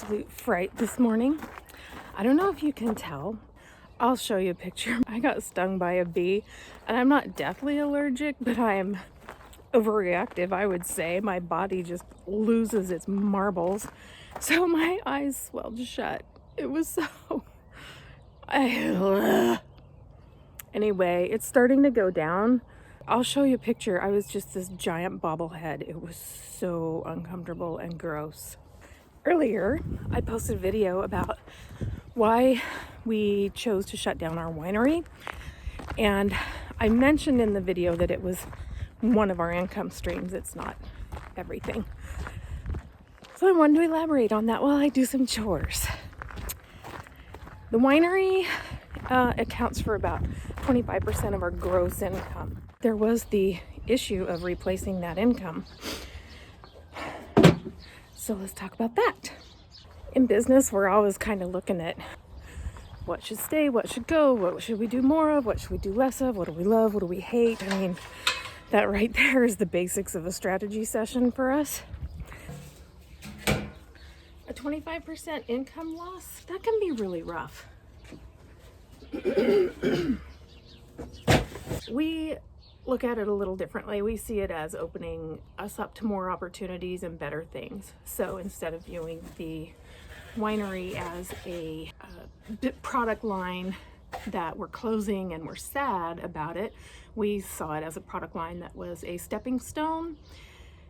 absolute fright this morning. I don't know if you can tell. I'll show you a picture. I got stung by a bee, and I'm not deathly allergic, but I am overreactive, I would say. My body just loses its marbles. So my eyes swelled shut. It was so... Anyway, it's starting to go down. I'll show you a picture. I was just this giant bobblehead. It was so uncomfortable and gross. Earlier, I posted a video about why we chose to shut down our winery. And I mentioned in the video that it was one of our income streams. It's not everything. So I wanted to elaborate on that while I do some chores. The winery accounts for about 25% of our gross income. There was the issue of replacing that income. So let's talk about that. In business, we're always kind of looking at what should stay, what should go, what should we do more of, what should we do less of, what do we love, what do we hate. I mean, that right there is the basics of a strategy session for us. A 25% income loss, that can be really rough. We look at it a little differently. We see it as opening us up to more opportunities and better things. So instead of viewing the winery as a product line that we're closing and we're sad about it, we saw it as a product line that was a stepping stone,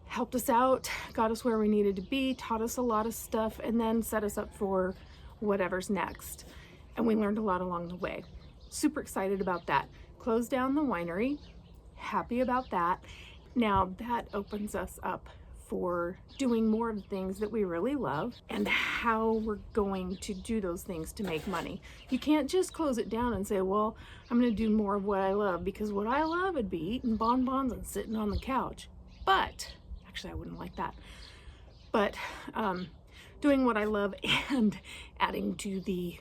helped us out, got us where we needed to be, taught us a lot of stuff, and then set us up for whatever's next. And we learned a lot along the way. Super excited about that. Closed down the winery, happy about that. Now that opens us up for doing more of the things that we really love and how we're going to do those things to make money. You can't just close it down and say, well, I'm going to do more of what I love, because what I love would be eating bonbons and sitting on the couch. But actually, I wouldn't like that. But doing what I love and adding to the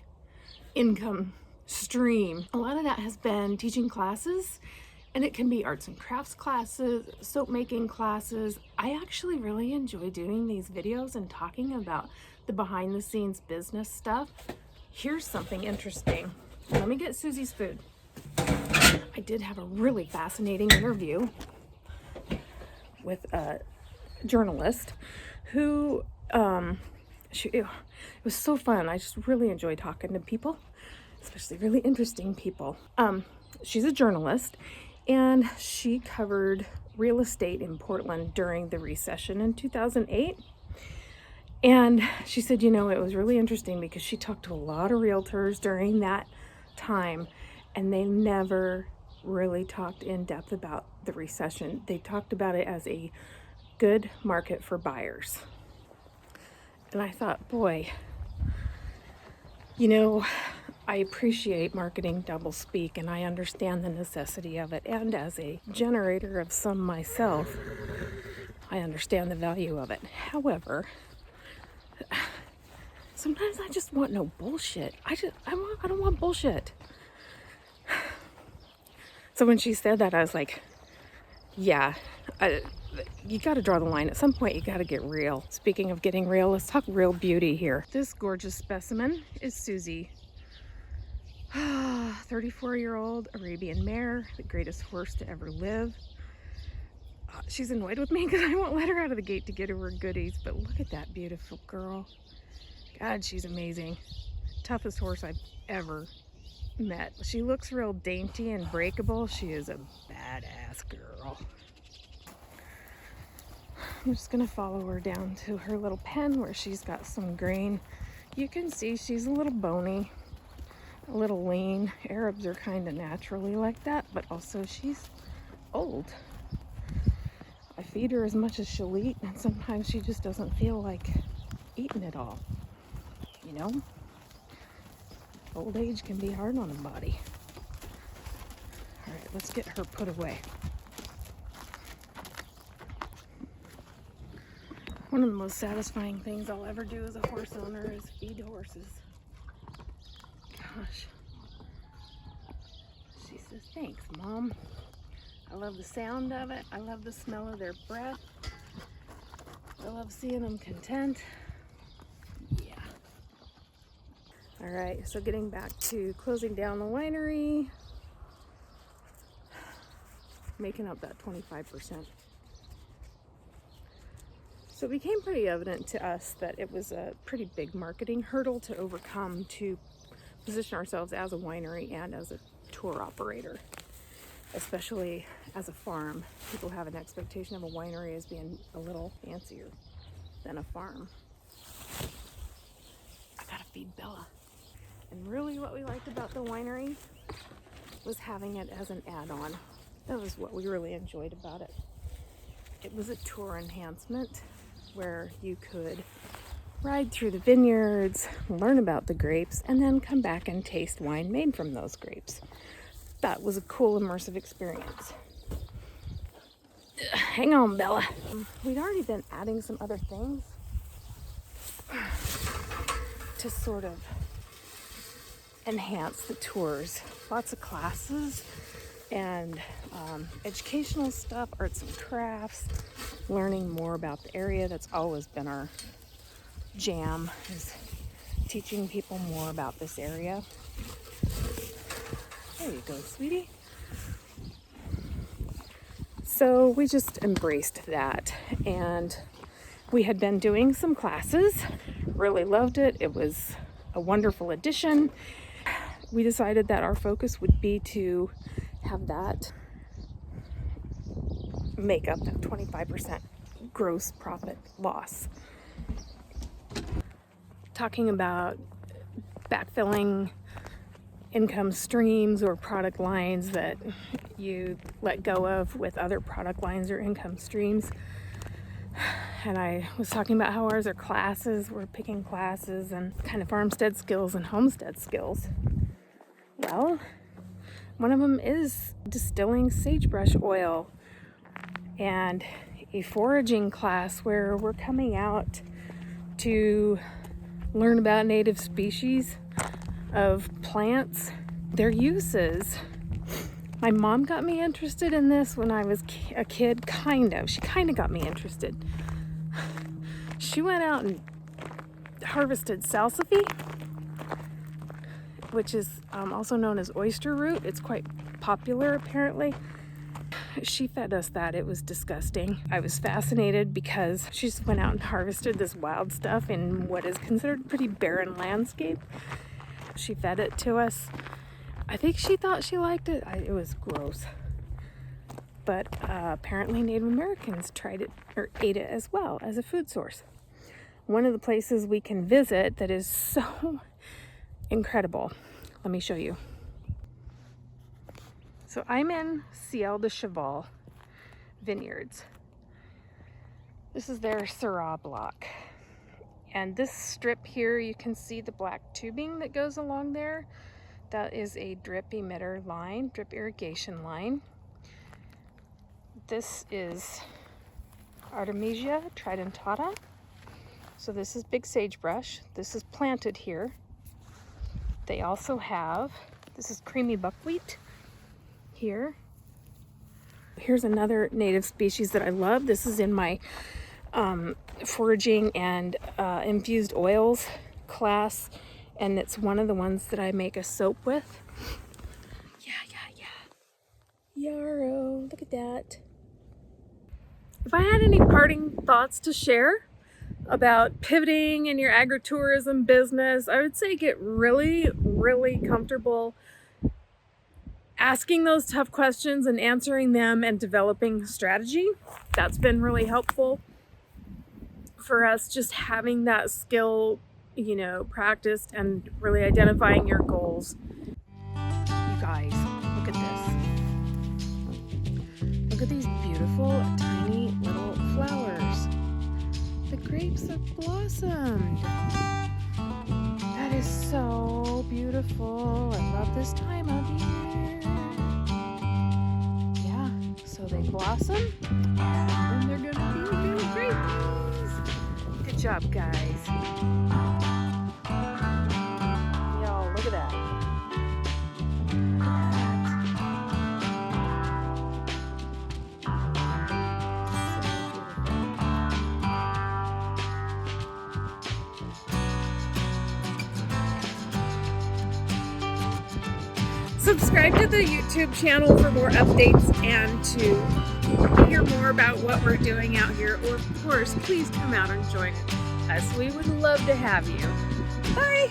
income stream. A lot of that has been teaching classes, and it can be arts and crafts classes, soap making classes. I actually really enjoy doing these videos and talking about the behind the scenes business stuff. Here's something interesting. Let me get Susie's food. I did have a really fascinating interview with a journalist who it was so fun. I just really enjoy talking to people, especially really interesting people. She's a journalist, and she covered real estate in Portland during the recession in 2008. And she said, you know, it was really interesting because she talked to a lot of realtors during that time, and they never really talked in depth about the recession. They talked about it as a good market for buyers. And I thought, boy, you know, I appreciate marketing doublespeak, and I understand the necessity of it. And as a generator of some myself, I understand the value of it. However, sometimes I just want no bullshit. I don't want bullshit. So when she said that, I was like, yeah, you got to draw the line. At some point, you got to get real. Speaking of getting real, let's talk real beauty here. This gorgeous specimen is Susie. 34-year-old Arabian mare, the greatest horse to ever live. She's annoyed with me because I won't let her out of the gate to get her goodies, but look at that beautiful girl. God, she's amazing. Toughest horse I've ever met. She looks real dainty and breakable. She is a badass girl. I'm just gonna follow her down to her little pen where she's got some grain. You can see she's a little bony, a little lean. Arabs are kind of naturally like that, but also she's old. I feed her as much as she'll eat, and sometimes she just doesn't feel like eating it all. You know? Old age can be hard on a body. All right, let's get her put away. One of the most satisfying things I'll ever do as a horse owner is feed horses. Gosh. She says, thanks, Mom. I love the sound of it. I love the smell of their breath. I love seeing them content. Yeah. All right, so getting back to closing down the winery, making up that 25%. So it became pretty evident to us that it was a pretty big marketing hurdle to overcome to position ourselves as a winery and as a tour operator, especially as a farm. People have an expectation of a winery as being a little fancier than a farm. I gotta feed Bella. And really what we liked about the winery was having it as an add-on. That was what we really enjoyed about it. It was a tour enhancement where you could ride through the vineyards, learn about the grapes, and then come back and taste wine made from those grapes. That was a cool, immersive experience. Hang on, Bella. We'd already been adding some other things to sort of enhance the tours. Lots of classes and educational stuff, arts and crafts, learning more about the area. That's always been our jam, is teaching people more about this area. There you go, sweetie. So we just embraced that, and we had been doing some classes, really loved it. It was a wonderful addition. We decided that our focus would be to have that make up that 25% gross profit loss. Talking about backfilling income streams or product lines that you let go of with other product lines or income streams. And I was talking about how ours are classes. We're picking classes and kind of farmstead skills and homestead skills. Well, one of them is distilling sagebrush oil, and a foraging class where we're coming out to learn about native species of plants, their uses. My mom got me interested in this when I was a kid, kind of. She kind of got me interested. She went out and harvested salsify, which is also known as oyster root. It's quite popular, apparently. She fed us that. It was disgusting. I was fascinated because she just went out and harvested this wild stuff in what is considered a pretty barren landscape. She fed it to us. I think she thought she liked it. It was gross. But apparently Native Americans tried it or ate it as well as a food source. One of the places we can visit that is so incredible. Let me show you. So I'm in Ciel de Cheval Vineyards. This is their Syrah block. And this strip here, you can see the black tubing that goes along there. That is a drip emitter line, drip irrigation line. This is Artemisia tridentata. So this is big sagebrush. This is planted here. They also have, this is creamy buckwheat here. Here's another native species that I love. This is in my foraging and infused oils class, and it's one of the ones that I make a soap with. Yeah. Yarrow, look at that. If I had any parting thoughts to share about pivoting in your agritourism business, I would say get really, really comfortable asking those tough questions and answering them and developing strategy. That's been really helpful for us, just having that skill, practiced and really identifying your goals. You guys, look at this. Look at these beautiful, tiny little flowers. The grapes have blossomed. That is so beautiful. I love this time of year. Yeah, so they blossom, and then they're gonna be new grapes. Good job, guys. Yo, look at that. Subscribe to the YouTube channel for more updates and to hear more about what we're doing out here. Or, of course, please come out and join us. We would love to have you. Bye!